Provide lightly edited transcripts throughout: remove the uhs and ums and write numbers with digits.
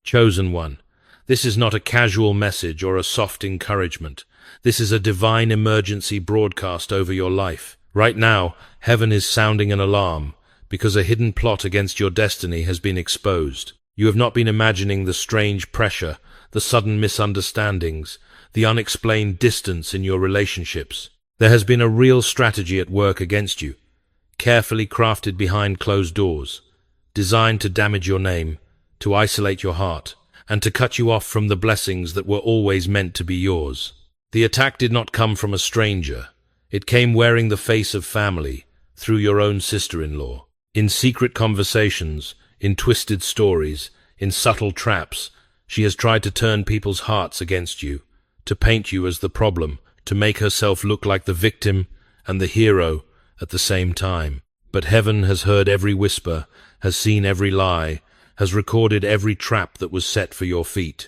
Chosen one, this is not a casual message or a soft encouragement. This is a divine emergency broadcast over your life. Right now, heaven is sounding an alarm, because a hidden plot against your destiny has been exposed. You have not been imagining the strange pressure, the sudden misunderstandings, the unexplained distance in your relationships. There has been a real strategy at work against you, carefully crafted behind closed doors, designed to damage your name, to isolate your heart, and to cut you off from the blessings that were always meant to be yours. The attack did not come from a stranger. It came wearing the face of family, through your own sister-in-law. In secret conversations, in twisted stories, in subtle traps, she has tried to turn people's hearts against you, to paint you as the problem, to make herself look like the victim and the hero at the same time. But heaven has heard every whisper, has seen every lie, has recorded every trap that was set for your feet.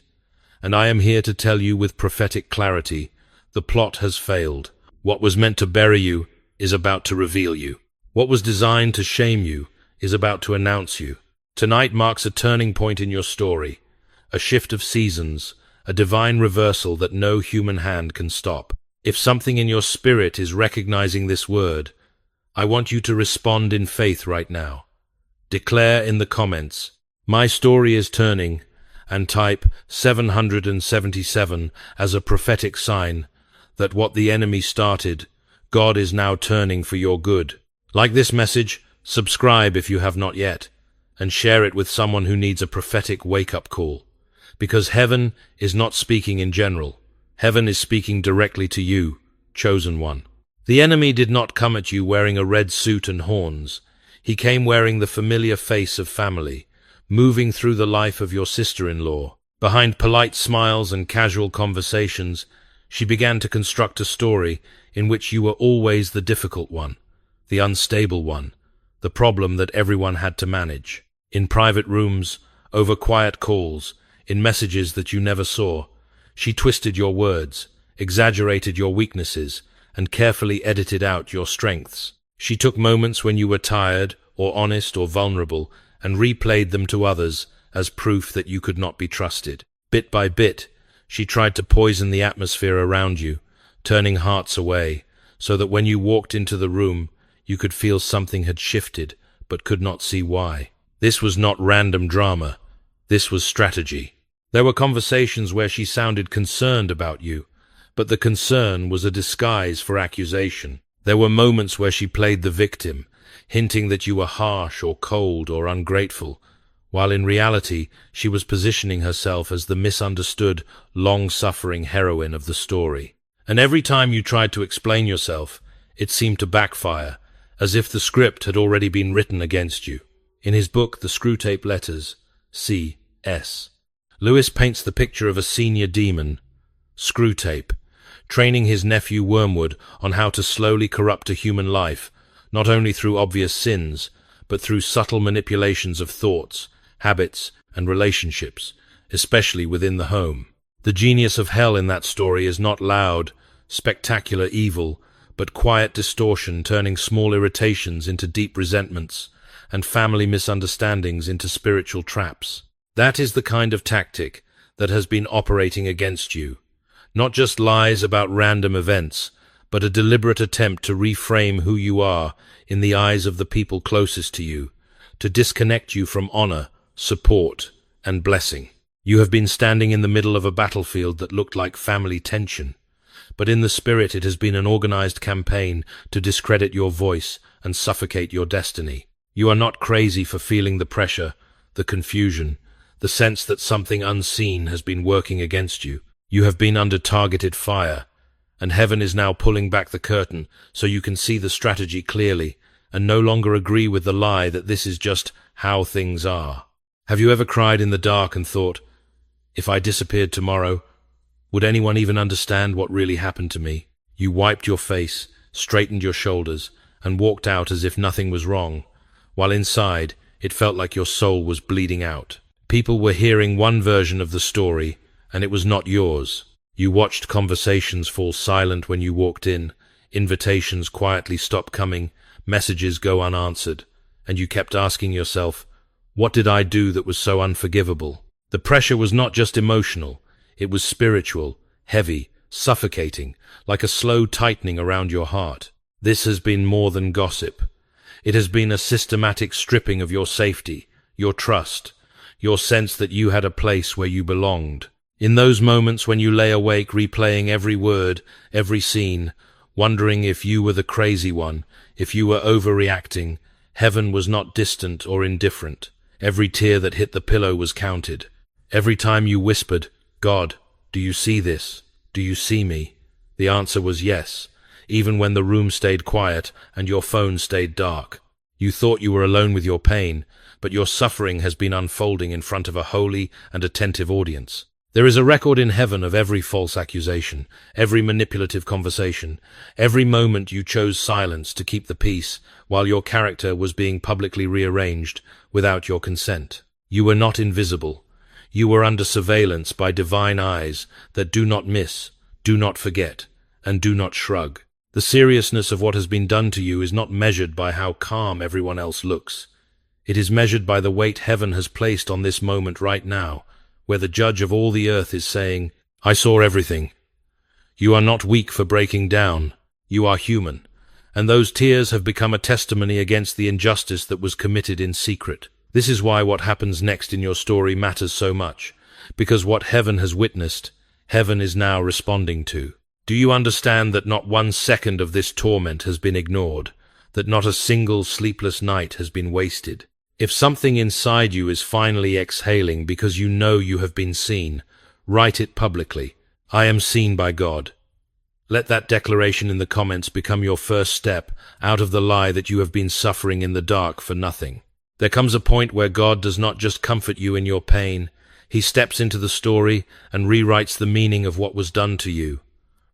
And I am here to tell you with prophetic clarity, the plot has failed. What was meant to bury you is about to reveal you. What was designed to shame you is about to announce you. Tonight marks a turning point in your story, a shift of seasons, a divine reversal that no human hand can stop. If something in your spirit is recognizing this word, I want you to respond in faith right now. Declare in the comments, "My story is turning," and type 777 as a prophetic sign that what the enemy started, God is now turning for your good. Like this message, subscribe if you have not yet, and share it with someone who needs a prophetic wake-up call. Because heaven is not speaking in general. Heaven is speaking directly to you, chosen one. The enemy did not come at you wearing a red suit and horns. He came wearing the familiar face of family, moving through the life of your sister-in-law. Behind polite smiles and casual conversations, she began to construct a story in which you were always the difficult one, the unstable one, the problem that everyone had to manage. In private rooms, over quiet calls, in messages that you never saw, she twisted your words, exaggerated your weaknesses, and carefully edited out your strengths. She took moments when you were tired, or honest, or vulnerable, and replayed them to others as proof that you could not be trusted. Bit by bit, she tried to poison the atmosphere around you, turning hearts away, so that when you walked into the room, you could feel something had shifted, but could not see why. This was not random drama. This was strategy. There were conversations where she sounded concerned about you, but the concern was a disguise for accusation. There were moments where she played the victim, hinting that you were harsh or cold or ungrateful, while in reality she was positioning herself as the misunderstood, long-suffering heroine of the story. And every time you tried to explain yourself, it seemed to backfire, as if the script had already been written against you. In his book, The Screwtape Letters, C.S., Lewis paints the picture of a senior demon, Screwtape, training his nephew Wormwood on how to slowly corrupt a human life, not only through obvious sins, but through subtle manipulations of thoughts, habits, and relationships, especially within the home. The genius of hell in that story is not loud, spectacular evil, but quiet distortion turning small irritations into deep resentments, and family misunderstandings into spiritual traps. That is the kind of tactic that has been operating against you. Not just lies about random events, but a deliberate attempt to reframe who you are in the eyes of the people closest to you, to disconnect you from honor, support, and blessing. You have been standing in the middle of a battlefield that looked like family tension, but in the spirit it has been an organized campaign to discredit your voice and suffocate your destiny. You are not crazy for feeling the pressure, the confusion, the sense that something unseen has been working against you. You have been under targeted fire, and heaven is now pulling back the curtain so you can see the strategy clearly and no longer agree with the lie that this is just how things are. Have you ever cried in the dark and thought, if I disappeared tomorrow, would anyone even understand what really happened to me? You wiped your face, straightened your shoulders, and walked out as if nothing was wrong, while inside it felt like your soul was bleeding out. People were hearing one version of the story, and it was not yours. You watched conversations fall silent when you walked in, invitations quietly stop coming, messages go unanswered, and you kept asking yourself, what did I do that was so unforgivable? The pressure was not just emotional, it was spiritual, heavy, suffocating, like a slow tightening around your heart. This has been more than gossip. It has been a systematic stripping of your safety, your trust, your sense that you had a place where you belonged. In those moments when you lay awake replaying every word, every scene, wondering if you were the crazy one, if you were overreacting, heaven was not distant or indifferent. Every tear that hit the pillow was counted. Every time you whispered, "God, do you see this? Do you see me?" the answer was yes, even when the room stayed quiet and your phone stayed dark. You thought you were alone with your pain, but your suffering has been unfolding in front of a holy and attentive audience. There is a record in heaven of every false accusation, every manipulative conversation, every moment you chose silence to keep the peace while your character was being publicly rearranged without your consent. You were not invisible. You were under surveillance by divine eyes that do not miss, do not forget, and do not shrug. The seriousness of what has been done to you is not measured by how calm everyone else looks. It is measured by the weight heaven has placed on this moment right now, where the judge of all the earth is saying, "I saw everything. You are not weak for breaking down. You are human." And those tears have become a testimony against the injustice that was committed in secret. This is why what happens next in your story matters so much, because what heaven has witnessed, heaven is now responding to. Do you understand that not 1 second of this torment has been ignored, that not a single sleepless night has been wasted? If something inside you is finally exhaling because you know you have been seen, write it publicly. I am seen by God. Let that declaration in the comments become your first step out of the lie that you have been suffering in the dark for nothing. There comes a point where God does not just comfort you in your pain, He steps into the story and rewrites the meaning of what was done to you.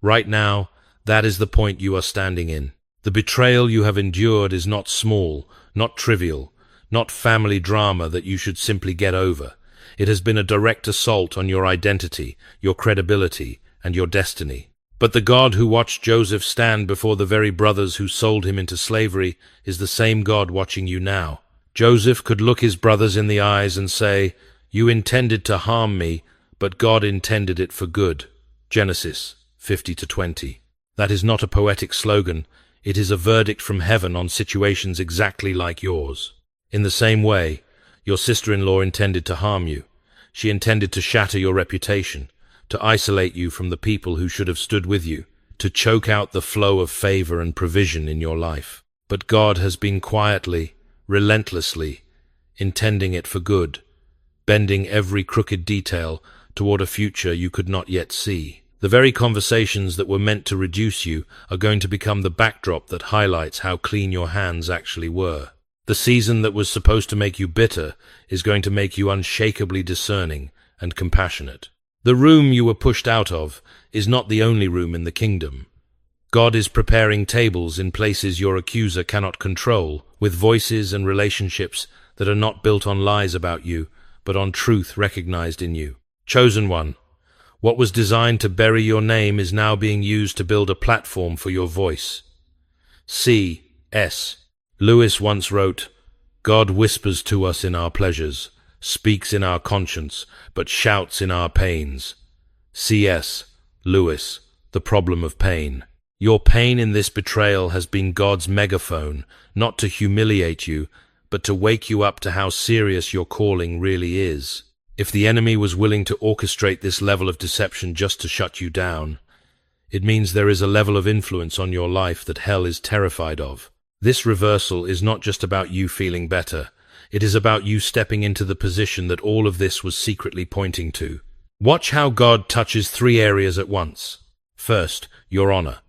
Right now, that is the point you are standing in. The betrayal you have endured is not small, not trivial, not family drama that you should simply get over. It has been a direct assault on your identity, your credibility, and your destiny. But the God who watched Joseph stand before the very brothers who sold him into slavery is the same God watching you now. Joseph could look his brothers in the eyes and say, "You intended to harm me, but God intended it for good." Genesis 50-20. That is not a poetic slogan. It is a verdict from heaven on situations exactly like yours. In the same way, your sister-in-law intended to harm you. She intended to shatter your reputation, to isolate you from the people who should have stood with you, to choke out the flow of favor and provision in your life. But God has been quietly, relentlessly, intending it for good, bending every crooked detail toward a future you could not yet see. The very conversations that were meant to reduce you are going to become the backdrop that highlights how clean your hands actually were. The season that was supposed to make you bitter is going to make you unshakably discerning and compassionate. The room you were pushed out of is not the only room in the kingdom. God is preparing tables in places your accuser cannot control, with voices and relationships that are not built on lies about you, but on truth recognized in you. Chosen one, what was designed to bury your name is now being used to build a platform for your voice. C.S. Lewis once wrote, "God whispers to us in our pleasures, speaks in our conscience, but shouts in our pains." C.S. Lewis, The Problem of Pain. Your pain in this betrayal has been God's megaphone, not to humiliate you, but to wake you up to how serious your calling really is. If the enemy was willing to orchestrate this level of deception just to shut you down, it means there is a level of influence on your life that hell is terrified of. This reversal is not just about you feeling better. It is about you stepping into the position that all of this was secretly pointing to. Watch how God touches 3 areas at once. First, your honor.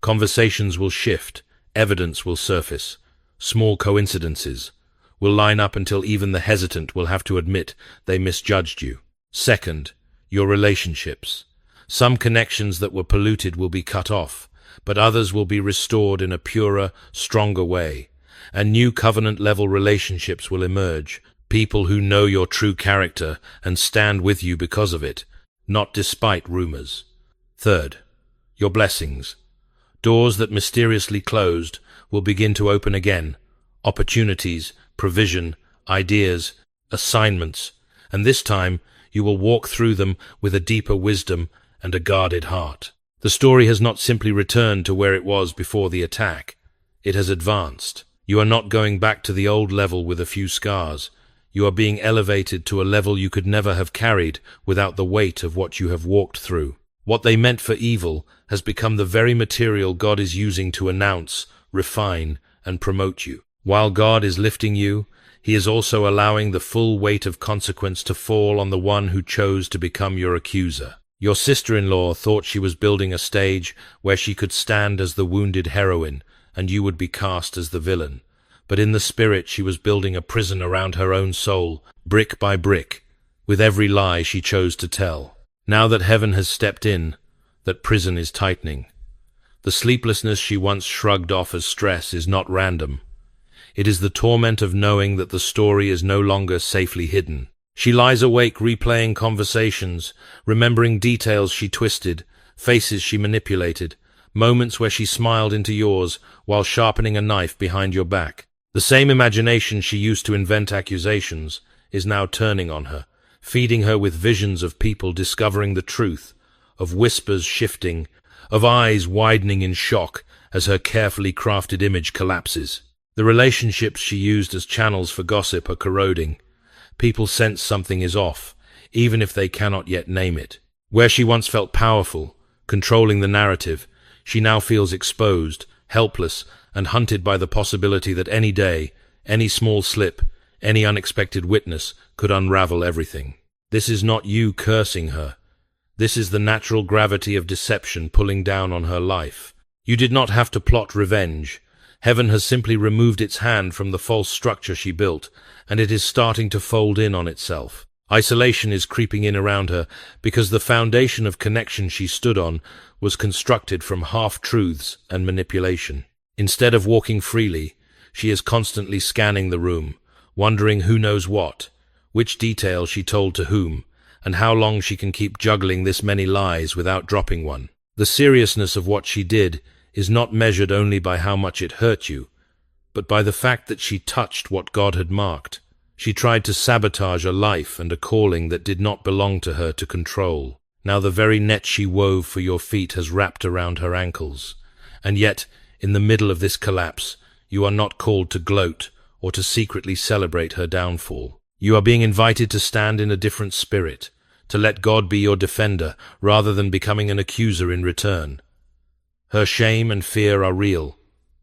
Conversations will shift, evidence will surface, small coincidences will line up until even the hesitant will have to admit they misjudged you. Second, your relationships. Some connections that were polluted will be cut off, but others will be restored in a purer, stronger way, and new covenant-level relationships will emerge, people who know your true character and stand with you because of it, not despite rumors. Third, your blessings. Doors that mysteriously closed will begin to open again, opportunities, provision, ideas, assignments, and this time You will walk through them with a deeper wisdom and a guarded heart. The story has not simply returned to where it was before the attack. It has advanced. You are not going back to the old level with a few scars. You are being elevated to a level you could never have carried without the weight of what you have walked through. What they meant for evil has become the very material God is using to announce, refine, and promote you. While God is lifting you, He is also allowing the full weight of consequence to fall on the one who chose to become your accuser. Your sister-in-law thought she was building a stage where she could stand as the wounded heroine, and you would be cast as the villain. But in the spirit she was building a prison around her own soul, brick by brick, with every lie she chose to tell. Now that heaven has stepped in, that prison is tightening. The sleeplessness she once shrugged off as stress is not random. It is the torment of knowing that the story is no longer safely hidden. She lies awake replaying conversations, remembering details she twisted, faces she manipulated, moments where she smiled into yours while sharpening a knife behind your back. The same imagination she used to invent accusations is now turning on her, feeding her with visions of people discovering the truth, of whispers shifting, of eyes widening in shock as her carefully crafted image collapses. The relationships she used as channels for gossip are corroding. People sense something is off, even if they cannot yet name it. Where she once felt powerful, controlling the narrative, she now feels exposed, helpless, and hunted by the possibility that any day, any small slip, any unexpected witness could unravel everything. This is not you cursing her. This is the natural gravity of deception pulling down on her life. You did not have to plot revenge. Heaven has simply removed its hand from the false structure she built, and it is starting to fold in on itself. Isolation is creeping in around her because the foundation of connection she stood on was constructed from half-truths and manipulation. Instead of walking freely, she is constantly scanning the room, wondering who knows what, which detail she told to whom, and how long she can keep juggling this many lies without dropping one. The seriousness of what she did is not measured only by how much it hurt you, but by the fact that she touched what God had marked. She tried to sabotage a life and a calling that did not belong to her to control. Now the very net she wove for your feet has wrapped around her ankles. And yet, in the middle of this collapse, you are not called to gloat or to secretly celebrate her downfall. You are being invited to stand in a different spirit, to let God be your defender rather than becoming an accuser in return. Her shame and fear are real,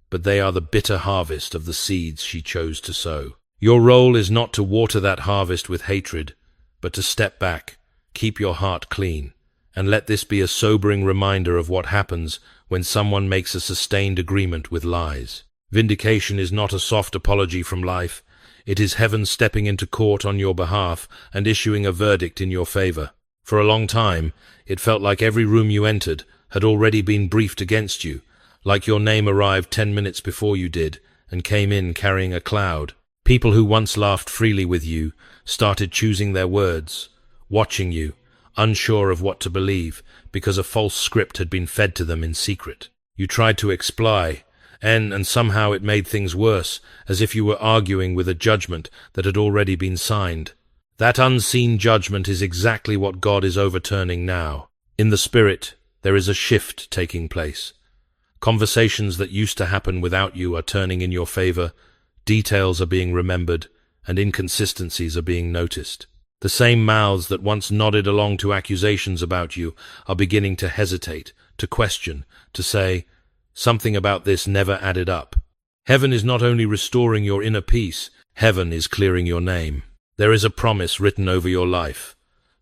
but they are the bitter harvest of the seeds she chose to sow. Your role is not to water that harvest with hatred, but to step back, keep your heart clean, and let this be a sobering reminder of what happens when someone makes a sustained agreement with lies. Vindication is not a soft apology from life. It is heaven stepping into court on your behalf and issuing a verdict in your favor. For a long time, it felt like every room you entered had already been briefed against you, like your name arrived 10 minutes before you did and came in carrying a cloud. People who once laughed freely with you started choosing their words, watching you, unsure of what to believe because a false script had been fed to them in secret. You tried to exply, and somehow it made things worse, as if you were arguing with a judgment that had already been signed. That unseen judgment is exactly what God is overturning now. In the spirit, there is a shift taking place. Conversations that used to happen without you are turning in your favor, details are being remembered, and inconsistencies are being noticed. The same mouths that once nodded along to accusations about you are beginning to hesitate, to question, to say, something about this never added up. Heaven is not only restoring your inner peace, heaven is clearing your name. There is a promise written over your life.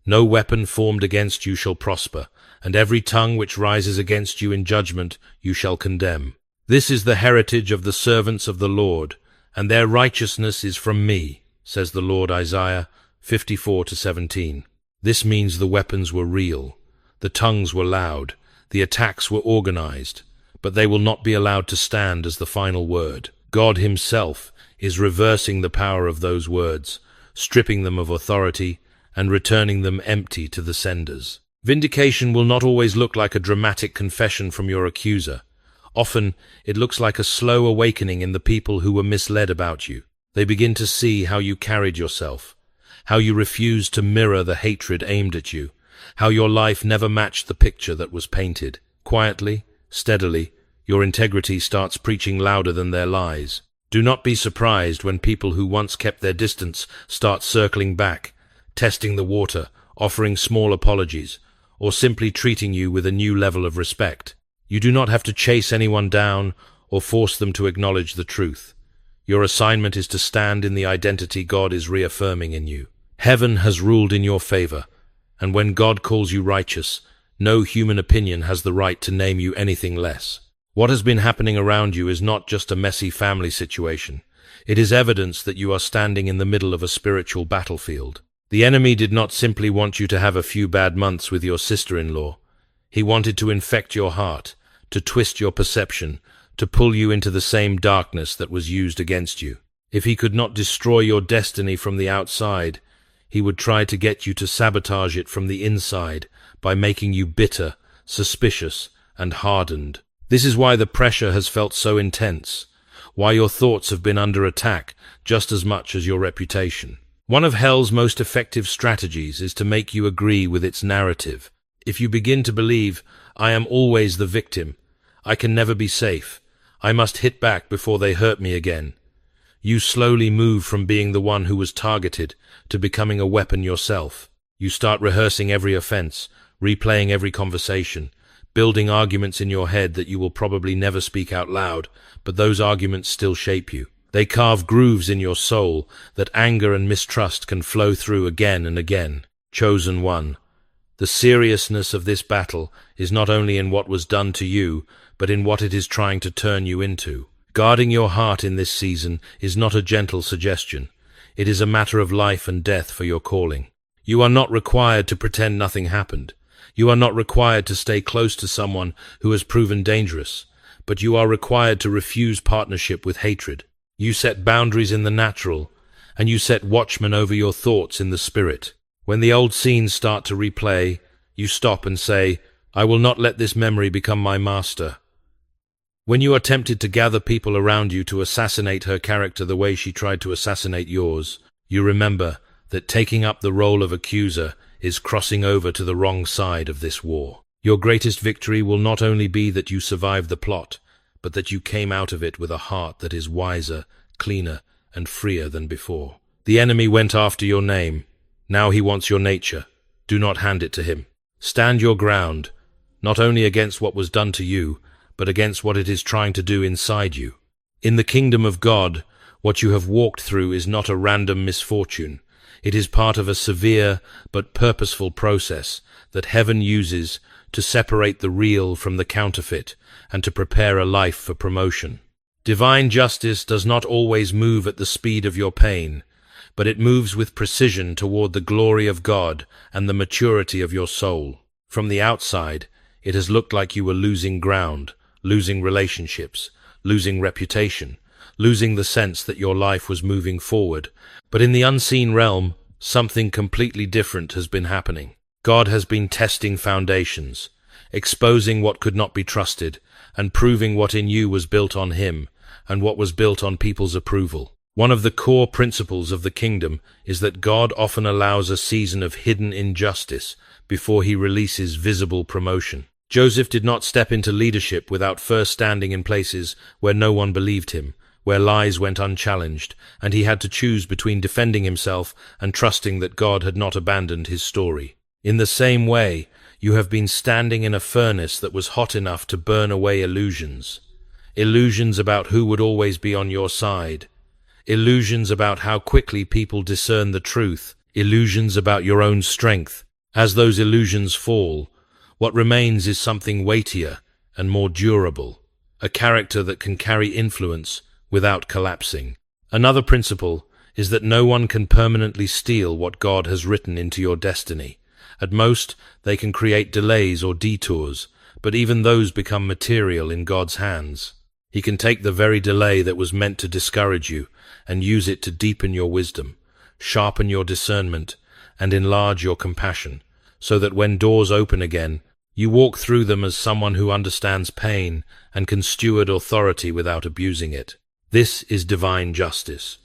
No weapon formed against you shall prosper, and every tongue which rises against you in judgment you shall condemn. This is the heritage of the servants of the Lord, and their righteousness is from me, says the Lord. Isaiah 54:17. This means the weapons were real, the tongues were loud, the attacks were organized, but they will not be allowed to stand as the final word. God Himself is reversing the power of those words, stripping them of authority and returning them empty to the senders. Vindication will not always look like a dramatic confession from your accuser. Often, it looks like a slow awakening in the people who were misled about you. They begin to see how you carried yourself, how you refused to mirror the hatred aimed at you, how your life never matched the picture that was painted. Quietly, steadily, your integrity starts preaching louder than their lies. Do not be surprised when people who once kept their distance start circling back, testing the water, offering small apologies, or simply treating you with a new level of respect. You do not have to chase anyone down or force them to acknowledge the truth. Your assignment is to stand in the identity God is reaffirming in you. Heaven has ruled in your favor, and when God calls you righteous, no human opinion has the right to name you anything less. What has been happening around you is not just a messy family situation. It is evidence that you are standing in the middle of a spiritual battlefield. The enemy did not simply want you to have a few bad months with your sister-in-law. He wanted to infect your heart, to twist your perception, to pull you into the same darkness that was used against you. If he could not destroy your destiny from the outside, he would try to get you to sabotage it from the inside by making you bitter, suspicious, and hardened. This is why the pressure has felt so intense, why your thoughts have been under attack just as much as your reputation. One of hell's most effective strategies is to make you agree with its narrative. If you begin to believe, I am always the victim, I can never be safe, I must hit back before they hurt me again, you slowly move from being the one who was targeted to becoming a weapon yourself. You start rehearsing every offense, replaying every conversation, building arguments in your head that you will probably never speak out loud, but those arguments still shape you. They carve grooves in your soul that anger and mistrust can flow through again and again. Chosen one. The seriousness of this battle is not only in what was done to you, but in what it is trying to turn you into. Guarding your heart in this season is not a gentle suggestion. It is a matter of life and death for your calling. You are not required to pretend nothing happened. You are not required to stay close to someone who has proven dangerous, but you are required to refuse partnership with hatred. You set boundaries in the natural, and you set watchmen over your thoughts in the spirit. When the old scenes start to replay, you stop and say, I will not let this memory become my master. When you are tempted to gather people around you to assassinate her character the way she tried to assassinate yours, you remember that taking up the role of accuser is crossing over to the wrong side of this war. Your greatest victory will not only be that you survived the plot, but that you came out of it with a heart that is wiser, cleaner, and freer than before. The enemy went after your name. Now he wants your nature. Do not hand it to him. Stand your ground, not only against what was done to you, but against what it is trying to do inside you. In the kingdom of God, what you have walked through is not a random misfortune. It is part of a severe but purposeful process that heaven uses to separate the real from the counterfeit and to prepare a life for promotion. Divine justice does not always move at the speed of your pain, but it moves with precision toward the glory of God and the maturity of your soul. From the outside, it has looked like you were losing ground, losing relationships, losing reputation, losing the sense that your life was moving forward. But in the unseen realm, something completely different has been happening. God has been testing foundations, exposing what could not be trusted, and proving what in you was built on Him, and what was built on people's approval. One of the core principles of the kingdom is that God often allows a season of hidden injustice before He releases visible promotion. Joseph did not step into leadership without first standing in places where no one believed him, where lies went unchallenged, and he had to choose between defending himself and trusting that God had not abandoned his story. In the same way, you have been standing in a furnace that was hot enough to burn away illusions. Illusions about who would always be on your side. Illusions about how quickly people discern the truth. Illusions about your own strength. As those illusions fall, what remains is something weightier and more durable, a character that can carry influence without collapsing. Another principle is that no one can permanently steal what God has written into your destiny. At most, they can create delays or detours, but even those become material in God's hands. He can take the very delay that was meant to discourage you and use it to deepen your wisdom, sharpen your discernment, and enlarge your compassion, so that when doors open again, you walk through them as someone who understands pain and can steward authority without abusing it. This is divine justice.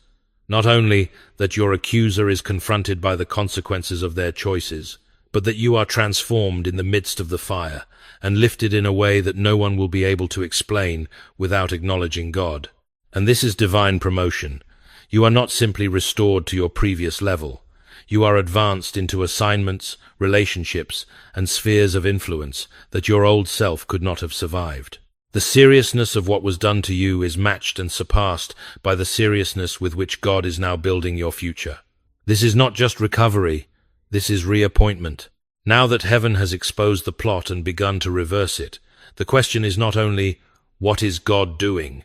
Not only that your accuser is confronted by the consequences of their choices, but that you are transformed in the midst of the fire and lifted in a way that no one will be able to explain without acknowledging God. And this is divine promotion. You are not simply restored to your previous level. You are advanced into assignments, relationships, and spheres of influence that your old self could not have survived. The seriousness of what was done to you is matched and surpassed by the seriousness with which God is now building your future. This is not just recovery, this is reappointment. Now that heaven has exposed the plot and begun to reverse it, the question is not only, what is God doing,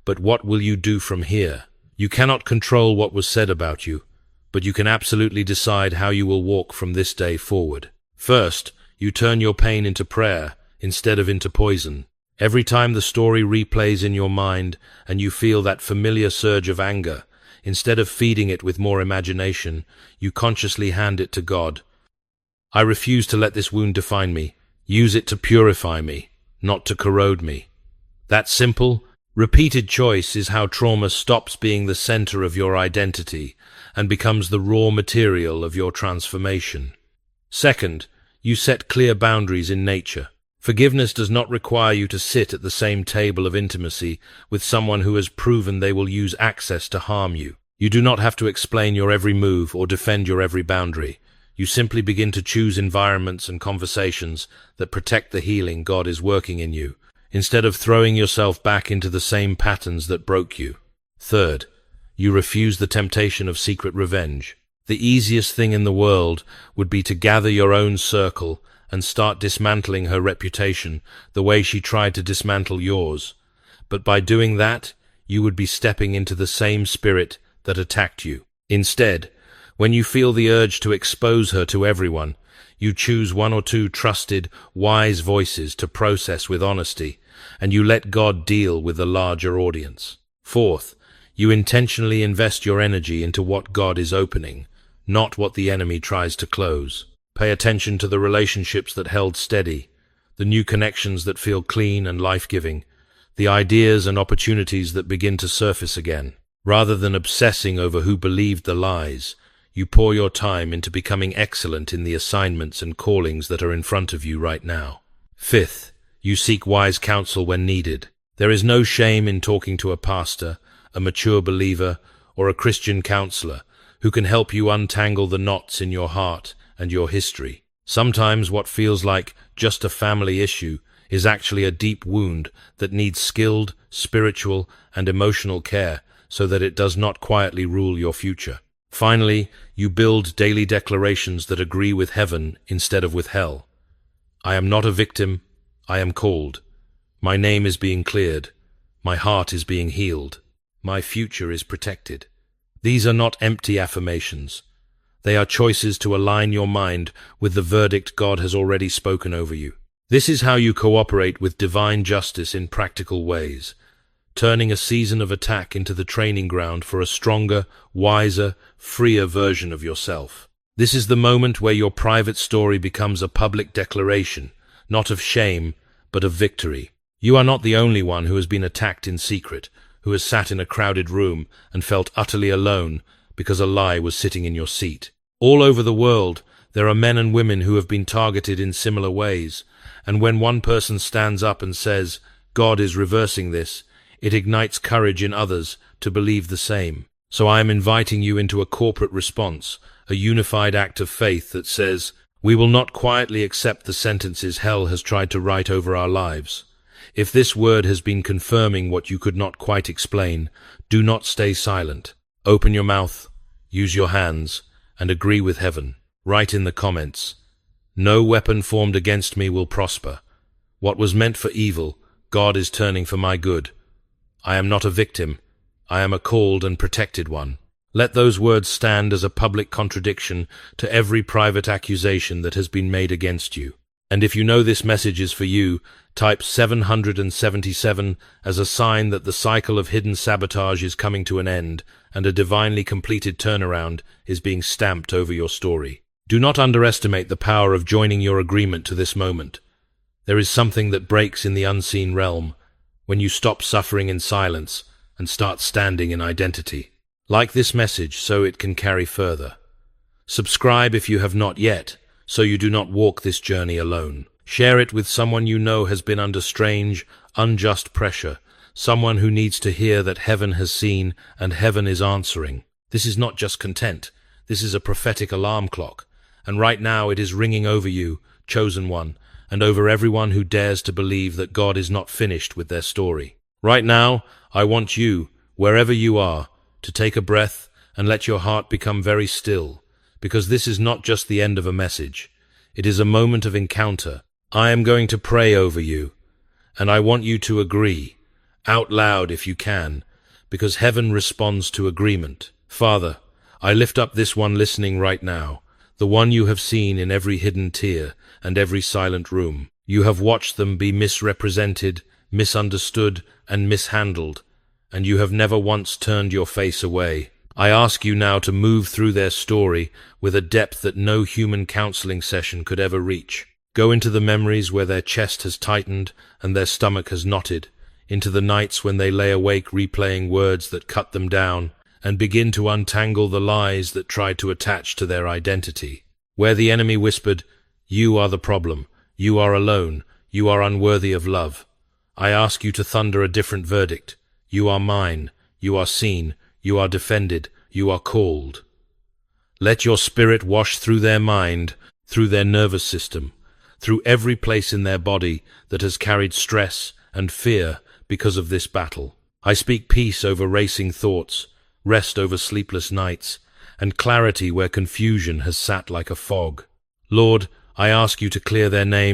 but what will you do from here? You cannot control what was said about you, but you can absolutely decide how you will walk from this day forward. First, you turn your pain into prayer instead of into poison. Every time the story replays in your mind and you feel that familiar surge of anger, instead of feeding it with more imagination, you consciously hand it to God. I refuse to let this wound define me. Use it to purify me, not to corrode me. That simple, repeated choice is how trauma stops being the center of your identity and becomes the raw material of your transformation. Second, you set clear boundaries in nature. Forgiveness does not require you to sit at the same table of intimacy with someone who has proven they will use access to harm you. You do not have to explain your every move or defend your every boundary. You simply begin to choose environments and conversations that protect the healing God is working in you, instead of throwing yourself back into the same patterns that broke you. Third, you refuse the temptation of secret revenge. The easiest thing in the world would be to gather your own circle and start dismantling her reputation the way she tried to dismantle yours. But by doing that, you would be stepping into the same spirit that attacked you. Instead, when you feel the urge to expose her to everyone, you choose one or two trusted, wise voices to process with honesty, and you let God deal with the larger audience. Fourth, you intentionally invest your energy into what God is opening, not what the enemy tries to close. Pay attention to the relationships that held steady, the new connections that feel clean and life-giving, the ideas and opportunities that begin to surface again. Rather than obsessing over who believed the lies, you pour your time into becoming excellent in the assignments and callings that are in front of you right now. Fifth, you seek wise counsel when needed. There is no shame in talking to a pastor, a mature believer, or a Christian counselor who can help you untangle the knots in your heart and your history. Sometimes what feels like just a family issue is actually a deep wound that needs skilled, spiritual, and emotional care so that it does not quietly rule your future. Finally, you build daily declarations that agree with heaven instead of with hell. I am not a victim, I am called. My name is being cleared. My heart is being healed. My future is protected. These are not empty affirmations. They are choices to align your mind with the verdict God has already spoken over you. This is how you cooperate with divine justice in practical ways, turning a season of attack into the training ground for a stronger, wiser, freer version of yourself. This is the moment where your private story becomes a public declaration, not of shame, but of victory. You are not the only one who has been attacked in secret, who has sat in a crowded room and felt utterly alone because a lie was sitting in your seat. All over the world, there are men and women who have been targeted in similar ways, and when one person stands up and says, God is reversing this, it ignites courage in others to believe the same. So I am inviting you into a corporate response, a unified act of faith that says, we will not quietly accept the sentences hell has tried to write over our lives. If this word has been confirming what you could not quite explain, do not stay silent. Open your mouth, use your hands, and agree with heaven. Write in the comments, no weapon formed against me will prosper. What was meant for evil, God is turning for my good. I am not a victim. I am a called and protected one. Let those words stand as a public contradiction to every private accusation that has been made against you. And if you know this message is for you, type 777 as a sign that the cycle of hidden sabotage is coming to an end and a divinely completed turnaround is being stamped over your story. Do not underestimate the power of joining your agreement to this moment. There is something that breaks in the unseen realm when you stop suffering in silence and start standing in identity. Like this message so it can carry further. Subscribe if you have not yet, so you do not walk this journey alone. Share it with someone you know has been under strange, unjust pressure, someone who needs to hear that heaven has seen and heaven is answering. This is not just content, this is a prophetic alarm clock, and right now it is ringing over you, chosen one, and over everyone who dares to believe that God is not finished with their story. Right now, I want you, wherever you are, to take a breath and let your heart become very still, because this is not just the end of a message. It is a moment of encounter. I am going to pray over you, and I want you to agree, out loud if you can, because heaven responds to agreement. Father, I lift up this one listening right now, the one you have seen in every hidden tear and every silent room. You have watched them be misrepresented, misunderstood, and mishandled, and you have never once turned your face away. I ask you now to move through their story with a depth that no human counseling session could ever reach. Go into the memories where their chest has tightened and their stomach has knotted, into the nights when they lay awake replaying words that cut them down, and begin to untangle the lies that tried to attach to their identity. Where the enemy whispered, "You are the problem, you are alone, you are unworthy of love," I ask you to thunder a different verdict. You are mine, you are seen, you are defended, you are called. Let your spirit wash through their mind, through their nervous system, through every place in their body that has carried stress and fear because of this battle. I speak peace over racing thoughts, rest over sleepless nights, and clarity where confusion has sat like a fog. Lord, I ask you to clear their name